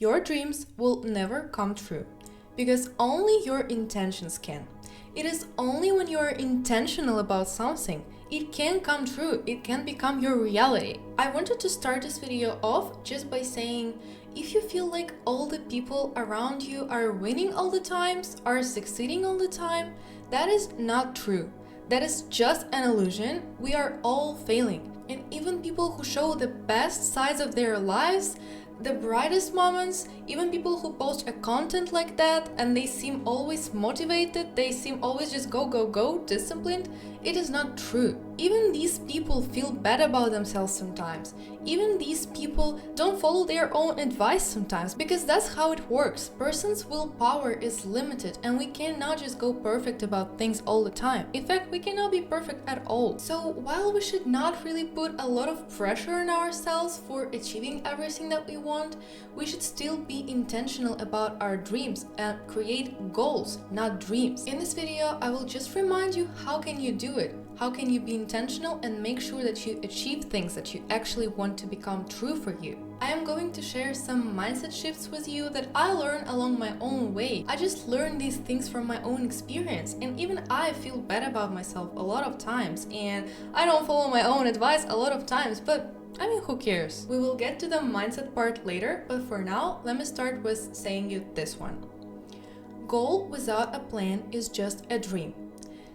Your dreams will never come true because only your intentions can. It is only when you are intentional about something it can come true, it can become your reality. I wanted to start this video off just by saying, if you feel like all the people around you are winning all the times, are succeeding all the time, that is not true. That is just an illusion. We are all failing. And even people who show the best sides of their lives, the brightest moments, even people who post a content like that and they seem always motivated, they seem always just go, disciplined, it is not true. Even these people feel bad about themselves sometimes. Even these people don't follow their own advice sometimes, because that's how it works. Person's willpower is limited and we cannot just go perfect about things all the time. In fact, we cannot be perfect at all. So while we should not really put a lot of pressure on ourselves for achieving everything that we want, we should still be intentional about our dreams and create goals, not dreams. In this video, I will just remind you how can you do it. How can you be intentional and make sure that you achieve things that you actually want to become true for you? I am going to share some mindset shifts with you that I learned along my own way. I just learned these things from my own experience, and even I feel bad about myself a lot of times, and I don't follow my own advice a lot of times, but I mean, who cares? We will get to the mindset part later, but for now, let me start with saying you this one. Goal without a plan is just a dream.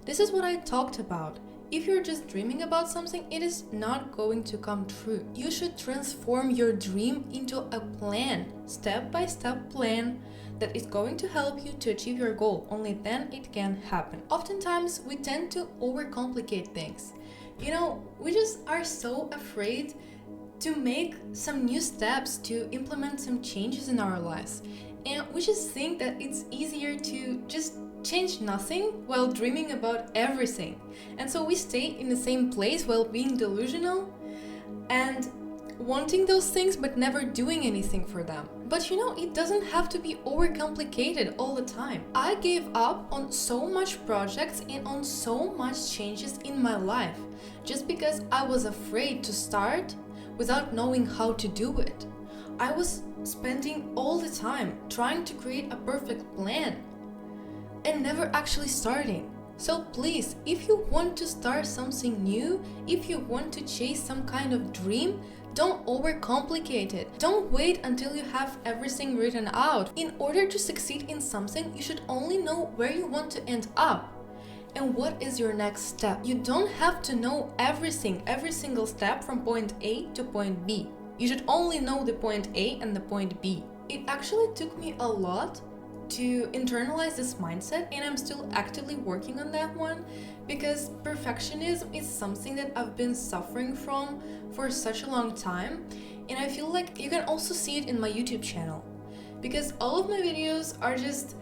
This is what I talked about. If you're just dreaming about something, it is not going to come true. You should transform your dream into a plan, step-by-step plan that is going to help you to achieve your goal. Only then it can happen. Oftentimes, we tend to overcomplicate things. You know, we just are so afraid to make some new steps, to implement some changes in our lives. And we just think that it's easier to just change nothing while dreaming about everything. And so we stay in the same place while being delusional and wanting those things but never doing anything for them. But you know, it doesn't have to be overcomplicated all the time. I gave up on so much projects and on so much changes in my life just because I was afraid to start without knowing how to do it. I was spending all the time trying to create a perfect plan and never actually starting. So please, if you want to start something new, if you want to chase some kind of dream, don't overcomplicate it. Don't wait until you have everything written out. In order to succeed in something, you should only know where you want to end up and what is your next step. You don't have to know everything, every single step from point A to point B. You should only know the point A and the point B. It actually took me a lot to internalize this mindset, and I'm still actively working on that one, because perfectionism is something that I've been suffering from for such a long time, and I feel like you can also see it in my YouTube channel, because all of my videos are just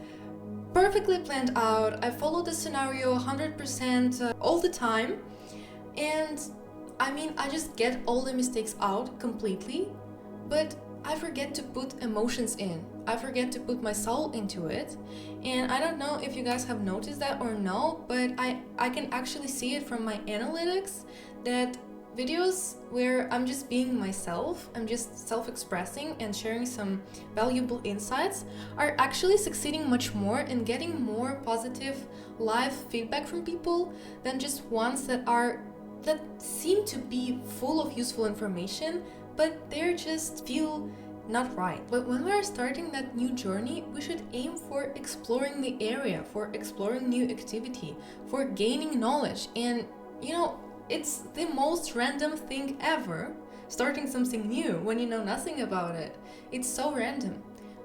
perfectly planned out. I follow the scenario 100% all the time, and I mean, I just get all the mistakes out completely, but I forget to put emotions in. I forget to put my soul into it. And I don't know if you guys have noticed that or no, but I can actually see it from my analytics that videos where I'm just being myself, I'm just self-expressing and sharing some valuable insights are actually succeeding much more and getting more positive live feedback from people than just ones that seem to be full of useful information, but they just feel not right. But when we are starting that new journey, we should aim for exploring the area, for exploring new activity, for gaining knowledge. And you know, it's the most random thing ever, starting something new when you know nothing about it. It's so random,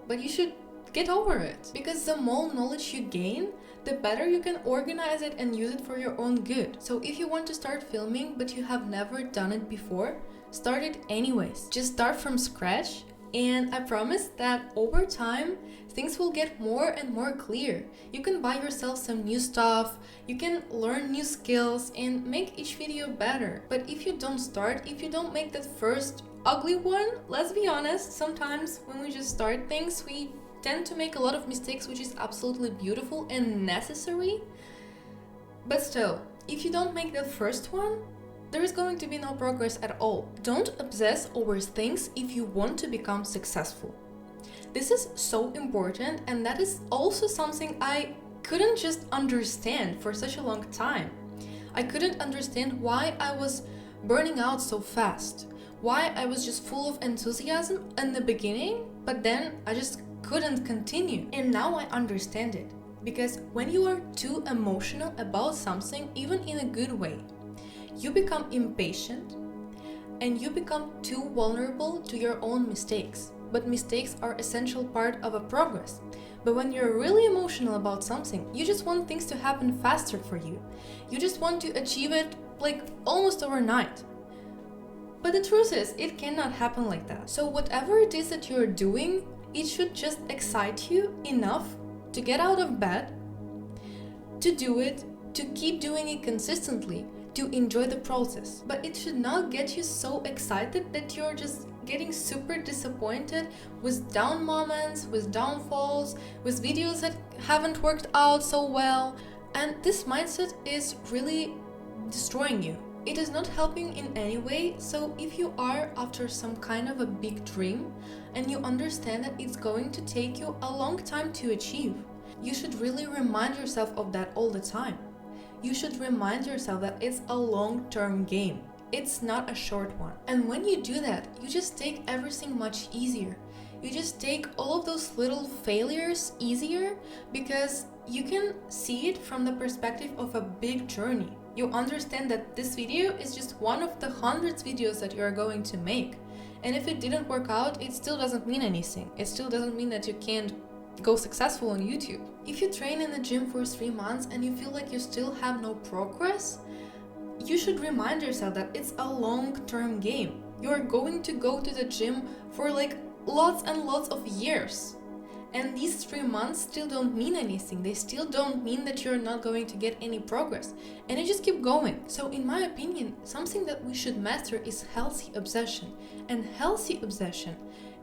but you should get over it, because the more knowledge you gain, the better you can organize it and use it for your own good. So if you want to start filming but you have never done it before, start it anyways. Just start from scratch, and I promise that over time things will get more and more clear. You can buy yourself some new stuff, you can learn new skills and make each video better. But if you don't start, if you don't make that first ugly one, let's be honest, sometimes when we just start things, we tend to make a lot of mistakes, which is absolutely beautiful and necessary. But still, if you don't make the first one, there is going to be no progress at all. Don't obsess over things if you want to become successful. This is so important, and that is also something I couldn't just understand for such a long time. I couldn't understand why I was burning out so fast, why I was just full of enthusiasm in the beginning, but then I just couldn't continue. And now I understand it. Because when you are too emotional about something, even in a good way, you become impatient and you become too vulnerable to your own mistakes. But mistakes are an essential part of a progress. But when you're really emotional about something, you just want things to happen faster for you. You just want to achieve it like almost overnight. But the truth is, it cannot happen like that. So whatever it is that you're doing, it should just excite you enough to get out of bed, to do it, to keep doing it consistently, to enjoy the process. But it should not get you so excited that you're just getting super disappointed with down moments, with downfalls, with videos that haven't worked out so well. And this mindset is really destroying you. It is not helping in any way. So if you are after some kind of a big dream and you understand that it's going to take you a long time to achieve, you should really remind yourself of that all the time. You should remind yourself that it's a long-term game. It's not a short one. And when you do that, you just take everything much easier. You just take all of those little failures easier because you can see it from the perspective of a big journey. You understand that this video is just one of the hundreds videos that you are going to make. And if it didn't work out, it still doesn't mean anything. It still doesn't mean that you can't go successful on YouTube. If you train in the gym for 3 months and you feel like you still have no progress, you should remind yourself that it's a long-term game. You're going to go to the gym for like lots and lots of years. And these 3 months still don't mean anything. They still don't mean that you're not going to get any progress. And you just keep going. So in my opinion, something that we should master is healthy obsession. And healthy obsession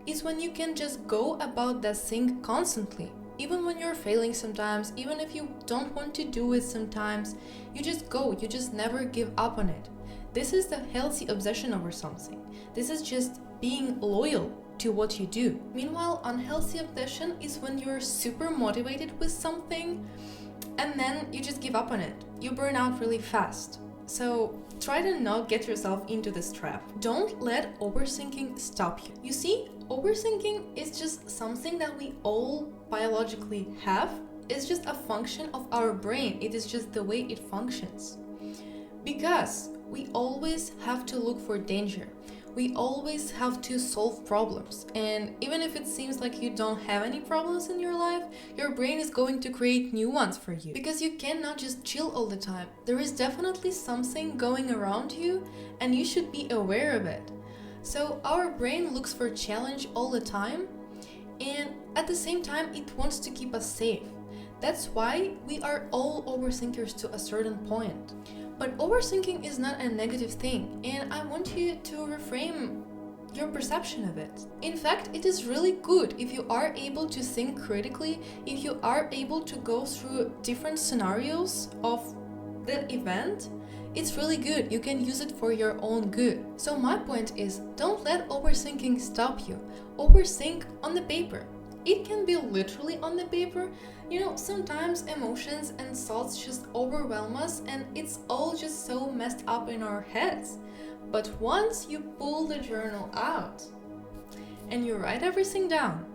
is when you can just go about that thing constantly. Even when you're failing sometimes, even if you don't want to do it sometimes, you just go, you just never give up on it. This is the healthy obsession over something. This is just being loyal to what you do. Meanwhile, unhealthy obsession is when you're super motivated with something and then you just give up on it. You burn out really fast. So try to not get yourself into this trap. Don't let overthinking stop you. You see, overthinking is just something that we all biologically have. It's just a function of our brain. It is just the way it functions. Because we always have to look for danger. We always have to solve problems. And even if it seems like you don't have any problems in your life, your brain is going to create new ones for you. Because you cannot just chill all the time. There is definitely something going around you and you should be aware of it. So our brain looks for challenge all the time, and at the same time it wants to keep us safe. That's why we are all overthinkers to a certain point. But overthinking is not a negative thing, and I want you to reframe your perception of it. In fact, it is really good if you are able to think critically, if you are able to go through different scenarios of that event. It's really good. You can use it for your own good. So my point is, don't let overthinking stop you. Overthink on the paper. It can be literally on the paper. You know, sometimes emotions and thoughts just overwhelm us and it's all just so messed up in our heads. But once you pull the journal out and you write everything down,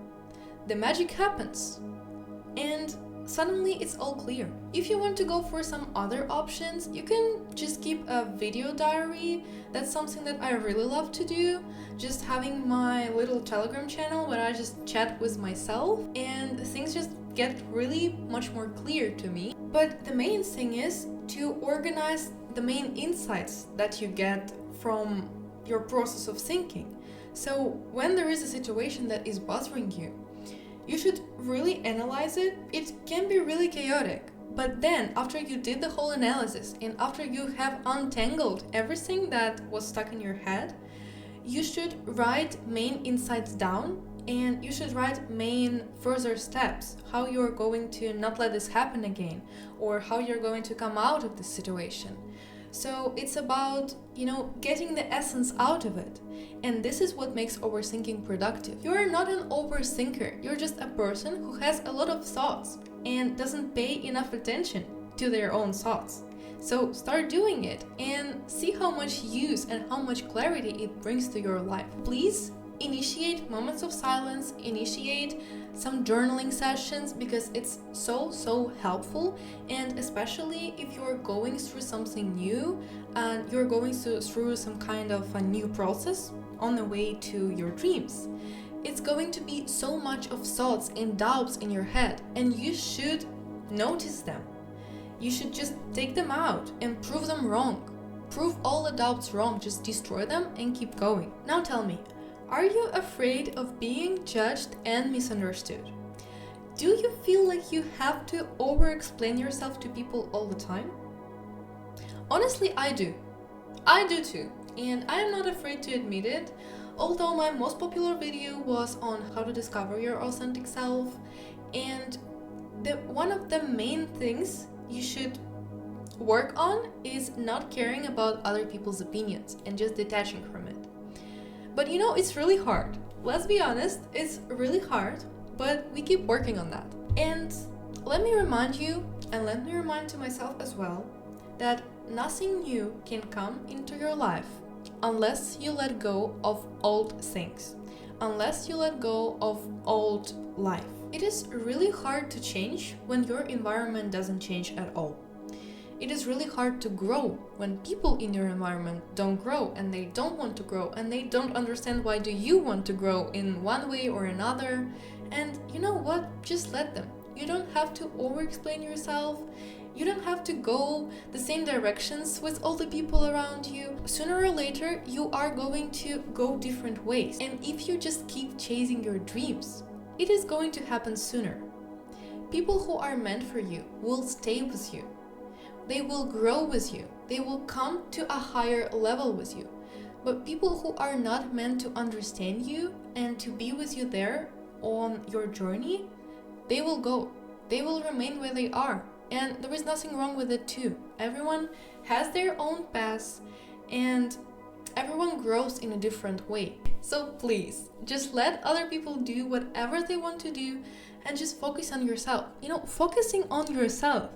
the magic happens. And suddenly it's all clear. If you want to go for some other options, you can just keep a video diary. That's something that I really love to do. Just having my little Telegram channel where I just chat with myself and things just get really much more clear to me. But the main thing is to organize the main insights that you get from your process of thinking. So when there is a situation that is bothering you, you should really analyze it. It can be really chaotic. But then, after you did the whole analysis and after you have untangled everything that was stuck in your head, you should write main insights down and you should write main further steps, how you're going to not let this happen again or how you're going to come out of this situation. So it's about, getting the essence out of it. And this is what makes overthinking productive. You're not an overthinker, you're just a person who has a lot of thoughts and doesn't pay enough attention to their own thoughts. So start doing it and see how much use and how much clarity it brings to your life. Please initiate moments of silence, initiate some journaling sessions, because it's so helpful. And especially if you're going through something new and you're going through some kind of a new process on the way to your dreams, it's going to be so much of thoughts and doubts in your head, and you should notice them. You should just take them out and prove them wrong. Prove all the doubts wrong, just destroy them and keep going. Now tell me, are you afraid of being judged and misunderstood? Do you feel like you have to over-explain yourself to people all the time? Honestly, I do. I do too, and I am not afraid to admit it. Although my most popular video was on how to discover your authentic self, and one of the main things you should work on is not caring about other people's opinions and just detaching from it. But it's really hard. Let's be honest, it's really hard, but we keep working on that. And let me remind you, and let me remind to myself as well, that nothing new can come into your life unless you let go of old things, unless you let go of old life. It is really hard to change when your environment doesn't change at all. It is really hard to grow when people in your environment don't grow, and they don't want to grow, and they don't understand why do you want to grow in one way or another. And you know what? Just let them. You don't have to over-explain yourself. You don't have to go the same directions with all the people around you. Sooner or later, you are going to go different ways. And if you just keep chasing your dreams, it is going to happen sooner. People who are meant for you will stay with you. They will grow with you. They will come to a higher level with you. But people who are not meant to understand you and to be with you there on your journey, they will go. They will remain where they are. And there is nothing wrong with it too. Everyone has their own path, and everyone grows in a different way. So please, just let other people do whatever they want to do and just focus on yourself. Focusing on yourself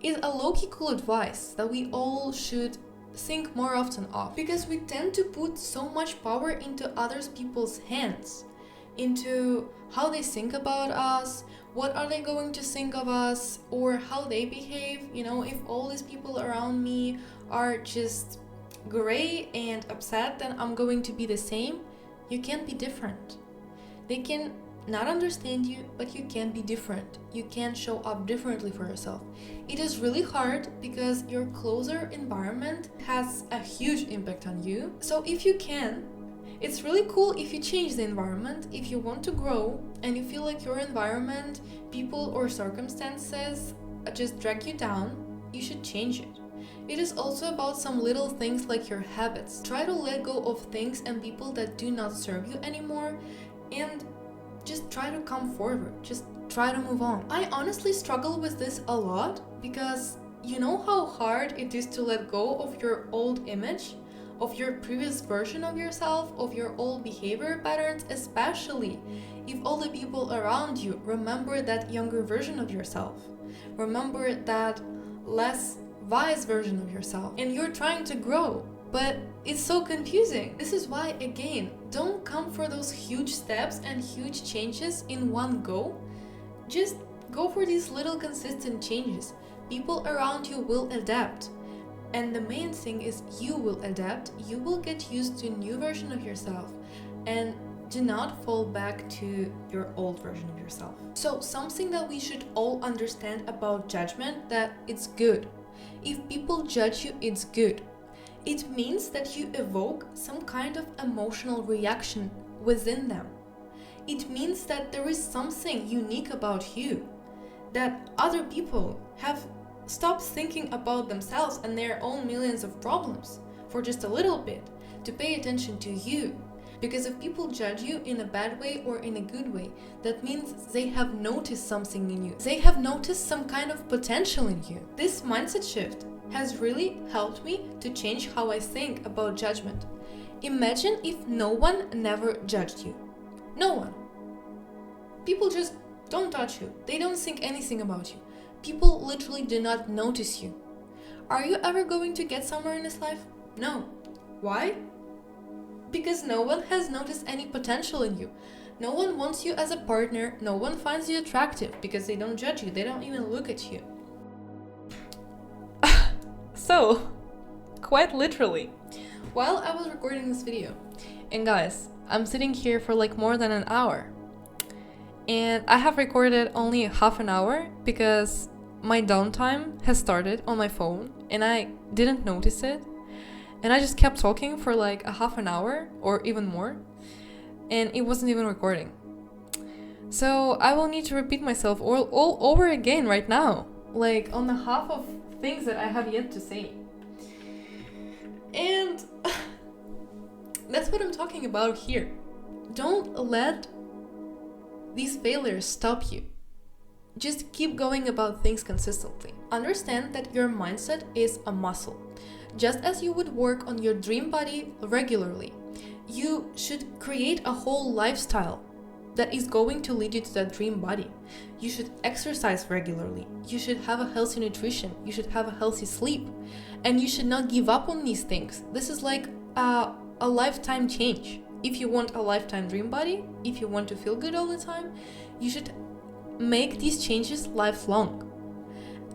is a low-key cool advice that we all should think more often of, because we tend to put so much power into other people's hands, into how they think about us, what are they going to think of us, or how they behave. If all these people around me are just gray and upset, then I'm going to be the same. You can't be different. They can not understand you, but you can be different. You can show up differently for yourself. It is really hard because your closer environment has a huge impact on you. So if you can, it's really cool if you change the environment. If you want to grow and you feel like your environment, people or circumstances just drag you down, you should change it. It is also about some little things like your habits. Try to let go of things and people that do not serve you anymore, and just try to come forward. Just try to move on. I honestly struggle with this a lot, because you know how hard it is to let go of your old image, of your previous version of yourself, of your old behavior patterns, especially if all the people around you remember that younger version of yourself, remember that less wise version of yourself, and you're trying to grow. But it's so confusing. This is why, again, don't come for those huge steps and huge changes in one go. Just go for these little consistent changes. People around you will adapt. And the main thing is you will adapt. You will get used to a new version of yourself. And do not fall back to your old version of yourself. So something that we should all understand about judgment, that it's good. If people judge you, it's good. It means that you evoke some kind of emotional reaction within them. It means that there is something unique about you, that other people have stopped thinking about themselves and their own millions of problems for just a little bit to pay attention to you. Because if people judge you in a bad way or in a good way, that means they have noticed something in you. They have noticed some kind of potential in you. This mindset shift has really helped me to change how I think about judgment. Imagine if no one never judged you. No one. People just don't touch you. They don't think anything about you. People literally do not notice you. Are you ever going to get somewhere in this life? No. Why? Because no one has noticed any potential in you. No one wants you as a partner. No one finds you attractive because they don't judge you. They don't even look at you. So, quite literally, while I was recording this video, and guys, I'm sitting here for like more than an hour, and I have recorded only half an hour because my downtime has started on my phone and I didn't notice it, and I just kept talking for like a half an hour or even more, and it wasn't even recording. So I will need to repeat myself all over again right now, like on the half of things that I have yet to say. And that's what I'm talking about here. Don't let these failures stop you. Just keep going about things consistently. Understand that your mindset is a muscle. Just as you would work on your dream body regularly, you should create a whole lifestyle that is going to lead you to that dream body. You should exercise regularly. You should have a healthy nutrition. You should have a healthy sleep. And you should not give up on these things. This is like a lifetime change. If you want a lifetime dream body, if you want to feel good all the time, you should make these changes lifelong.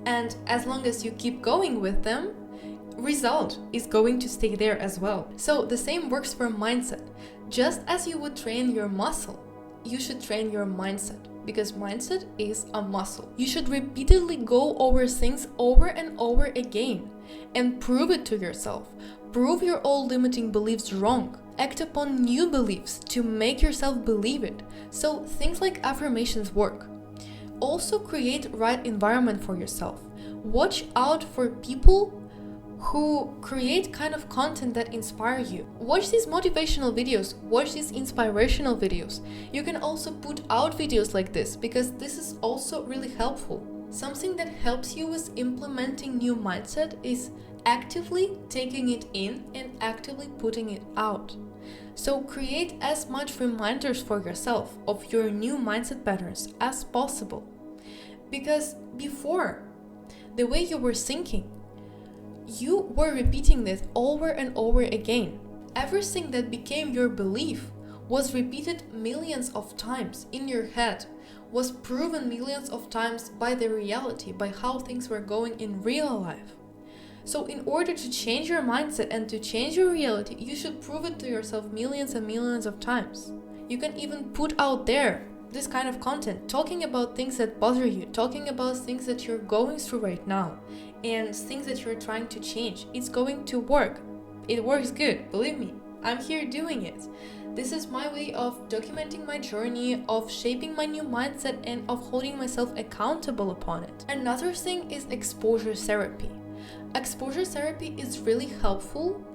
And as long as you keep going with them, result is going to stay there as well. So the same works for mindset. Just as you would train your muscle, you should train your mindset, because mindset is a muscle. You should repeatedly go over things over and over again and prove it to yourself. Prove your old limiting beliefs wrong. Act upon new beliefs to make yourself believe it. So things like affirmations work. Also create right environment for yourself. Watch out for people who create kind of content that inspire you. Watch these motivational videos, watch these inspirational videos. You can also put out videos like this because this is also really helpful. Something that helps you with implementing new mindset is actively taking it in and actively putting it out. So create as much reminders for yourself of your new mindset patterns as possible. Because before, the way you were thinking, you were repeating this over and over again. Everything that became your belief was repeated millions of times in your head, was proven millions of times by the reality, by how things were going in real life. So in order to change your mindset and to change your reality, you should prove it to yourself millions and millions of times. You can even put out there this kind of content, talking about things that bother you, talking about things that you're going through right now, and things that you're trying to change. It's going to work. It works good, believe me. I'm here doing it. This is my way of documenting my journey, of shaping my new mindset, and of holding myself accountable upon it. Another thing is exposure therapy. Exposure therapy is really helpful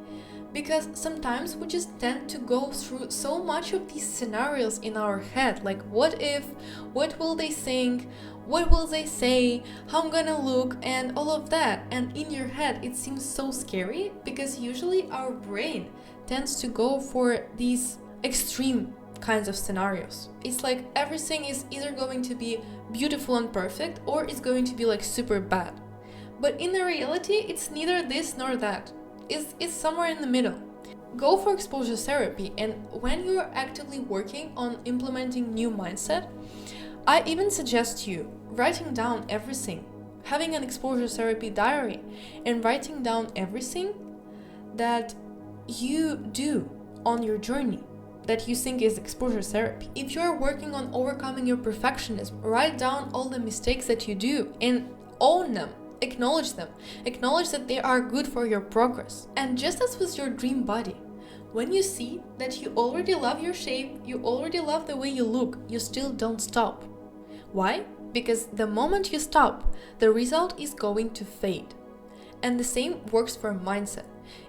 because sometimes we just tend to go through so much of these scenarios in our head, like what if, what will they think, what will they say, how I'm gonna look, and all of that. And in your head it seems so scary because usually our brain tends to go for these extreme kinds of scenarios. It's like everything is either going to be beautiful and perfect or it's going to be like super bad. But in the reality, it's neither this nor that. It's somewhere in the middle. Go for exposure therapy, and when you're actively working on implementing new mindset, I even suggest you writing down everything, having an exposure therapy diary, and writing down everything that you do on your journey that you think is exposure therapy. If you're working on overcoming your perfectionism, write down all the mistakes that you do and own them. Acknowledge them. Acknowledge that they are good for your progress. And just as with your dream body, when you see that you already love your shape, you already love the way you look, you still don't stop. Why? Because the moment you stop, the result is going to fade. And the same works for mindset.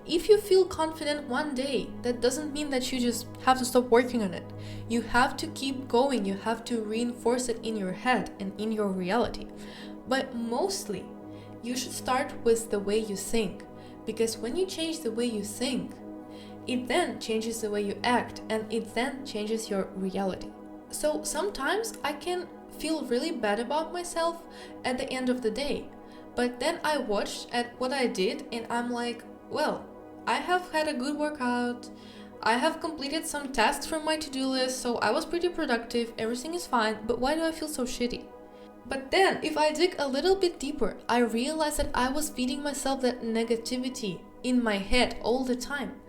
If you feel confident one day, that doesn't mean that you just have to stop working on it. You have to keep going, you have to reinforce it in your head and in your reality. But mostly, you should start with the way you think, because when you change the way you think, it then changes the way you act, and it then changes your reality. So sometimes I can feel really bad about myself at the end of the day, but then I watched at what I did and I'm like, well, I have had a good workout, I have completed some tasks from my to-do list, so I was pretty productive, everything is fine, but why do I feel so shitty? But then, if I dig a little bit deeper, I realized that I was feeding myself that negativity in my head all the time.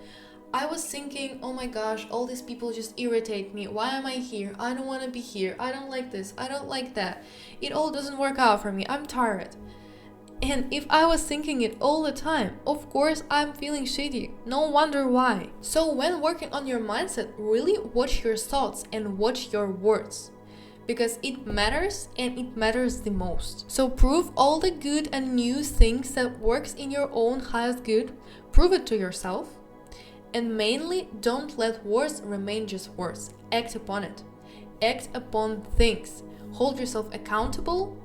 I was thinking, oh my gosh, all these people just irritate me. Why am I here? I don't want to be here. I don't like this. I don't like that. It all doesn't work out for me. I'm tired. And if I was thinking it all the time, of course I'm feeling shitty. No wonder why. So when working on your mindset, really watch your thoughts and watch your words. Because it matters, and it matters the most. So prove all the good and new things that works in your own highest good. Prove it to yourself. And mainly, don't let words remain just words. Act upon it. Act upon things. Hold yourself accountable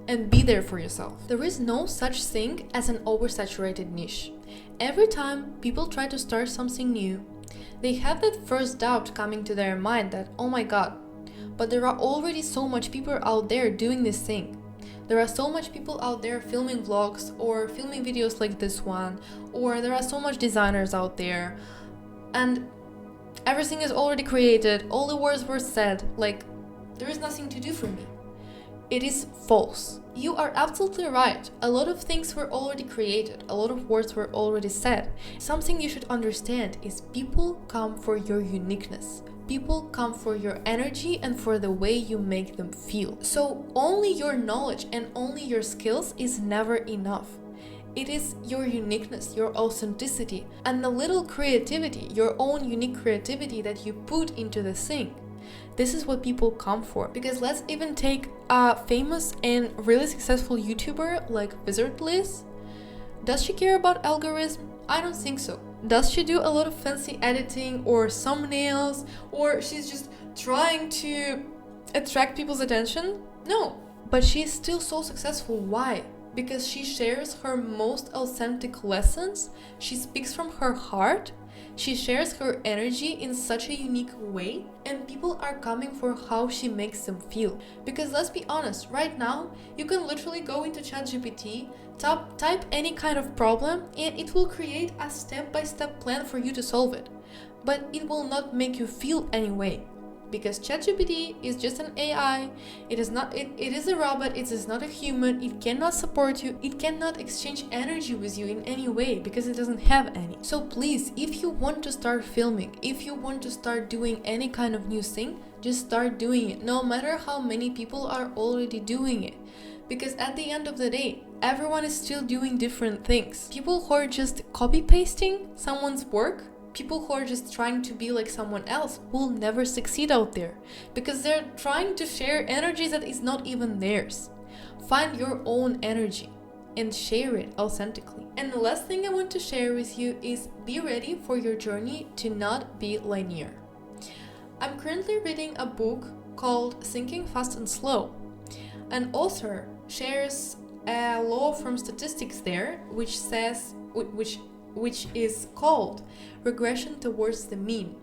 and be there for yourself. There is no such thing as an oversaturated niche. Every time people try to start something new, they have that first doubt coming to their mind that, oh my god, but there are already so much people out there doing this thing. There are so much people out there filming vlogs or filming videos like this one, or there are so much designers out there, and everything is already created, all the words were said, like, there is nothing to do for me. It is false. You are absolutely right. A lot of things were already created, a lot of words were already said. Something you should understand is people come for your uniqueness. People come for your energy and for the way you make them feel. So only your knowledge and only your skills is never enough. It is your uniqueness, your authenticity, and the little creativity, your own unique creativity that you put into the thing. This is what people come for. Because let's even take a famous and really successful YouTuber like Wizard Liz. Does she care about algorithm? I don't think so. Does she do a lot of fancy editing or thumbnails, or she's just trying to attract people's attention? No. But she's still so successful. Why? Because she shares her most authentic lessons, she speaks from her heart, she shares her energy in such a unique way, and people are coming for how she makes them feel. Because let's be honest, right now, you can literally go into ChatGPT, type any kind of problem, and it will create a step-by-step plan for you to solve it. But it will not make you feel any way. Because ChatGPT is just an AI, it is a robot, it is not a human, it cannot support you, it cannot exchange energy with you in any way because it doesn't have any. So please, if you want to start filming, if you want to start doing any kind of new thing, just start doing it, no matter how many people are already doing it. Because at the end of the day, everyone is still doing different things. People who are just copy-pasting someone's work, people who are just trying to be like someone else will never succeed out there because they're trying to share energy that is not even theirs. Find your own energy and share it authentically. And the last thing I want to share with you is be ready for your journey to not be linear. I'm currently reading a book called Thinking Fast and Slow. An author shares a law from statistics there which is called regression towards the mean.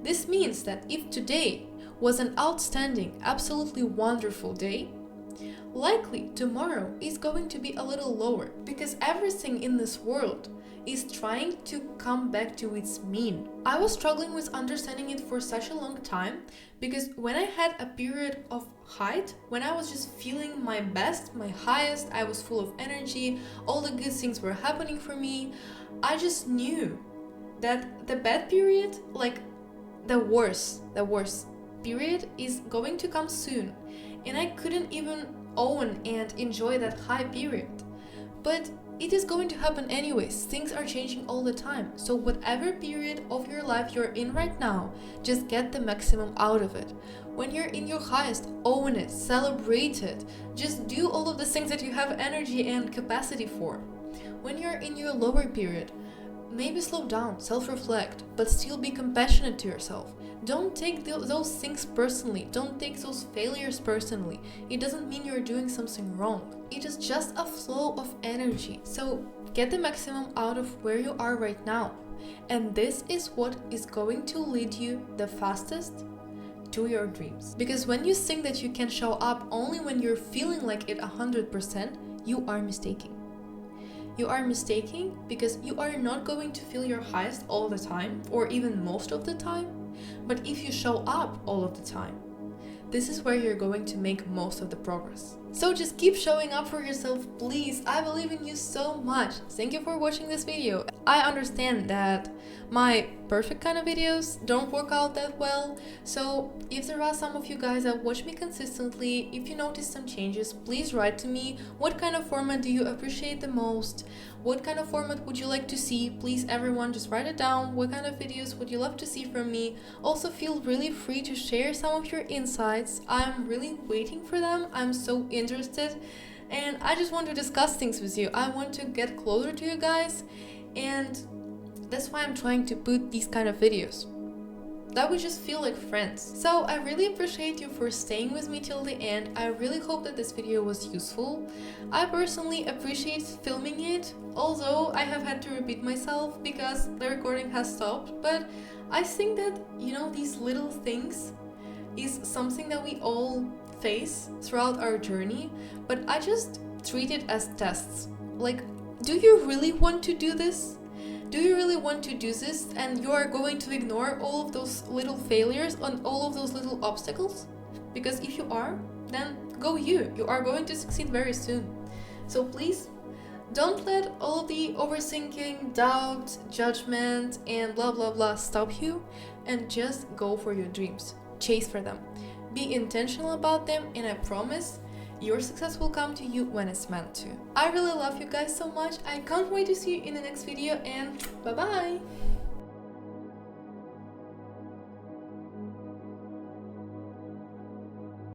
This means that if today was an outstanding, absolutely wonderful day, likely tomorrow is going to be a little lower because everything in this world is trying to come back to its mean. I was struggling with understanding it for such a long time because when I had a period of height, when I was just feeling my best, my highest, I was full of energy, all the good things were happening for me, I just knew that the bad period, like the worst period is going to come soon, and I couldn't even own and enjoy that high period. But it is going to happen anyways. Things are changing all the time. So whatever period of your life you're in right now, just get the maximum out of it. When you're in your highest, own it, celebrate it. Just do all of the things that you have energy and capacity for. When you're in your lower period, maybe slow down, self-reflect, but still be compassionate to yourself. Don't take those things personally. Don't take those failures personally. It doesn't mean you're doing something wrong. It is just a flow of energy. So get the maximum out of where you are right now. And this is what is going to lead you the fastest to your dreams. Because when you think that you can show up only when you're feeling like it 100%, you are mistaken. You are mistaken because you are not going to feel your highest all the time, or even most of the time. But if you show up all of the time, this is where you're going to make most of the progress. So just keep showing up for yourself, please. I believe in you so much. Thank you for watching this video. I understand that my perfect kind of videos don't work out that well. So if there are some of you guys that watch me consistently, if you notice some changes, please write to me. What kind of format do you appreciate the most? What kind of format would you like to see? Please, everyone, just write it down. What kind of videos would you love to see from me? Also, feel really free to share some of your insights. I'm really waiting for them. I'm so interested, and I just want to discuss things with you. I want to get closer to you guys, and that's why I'm trying to put these kind of videos that would just feel like friends. So I really appreciate you for staying with me till the end. I really hope that this video was useful. I personally appreciate filming it, although I have had to repeat myself because the recording has stopped. But I think that, you know, these little things is something that we all face throughout our journey, but I just treat it as tests. Like, do you really want to do this? Do you really want to do this, and you are going to ignore all of those little failures and all of those little obstacles? Because if you are, then go you. You are going to succeed very soon. So please, don't let all of the overthinking, doubt, judgment, and blah blah blah stop you, and just go for your dreams. Chase for them. Be intentional about them, and I promise your success will come to you when it's meant to. I really love you guys so much. I can't wait to see you in the next video, and bye bye!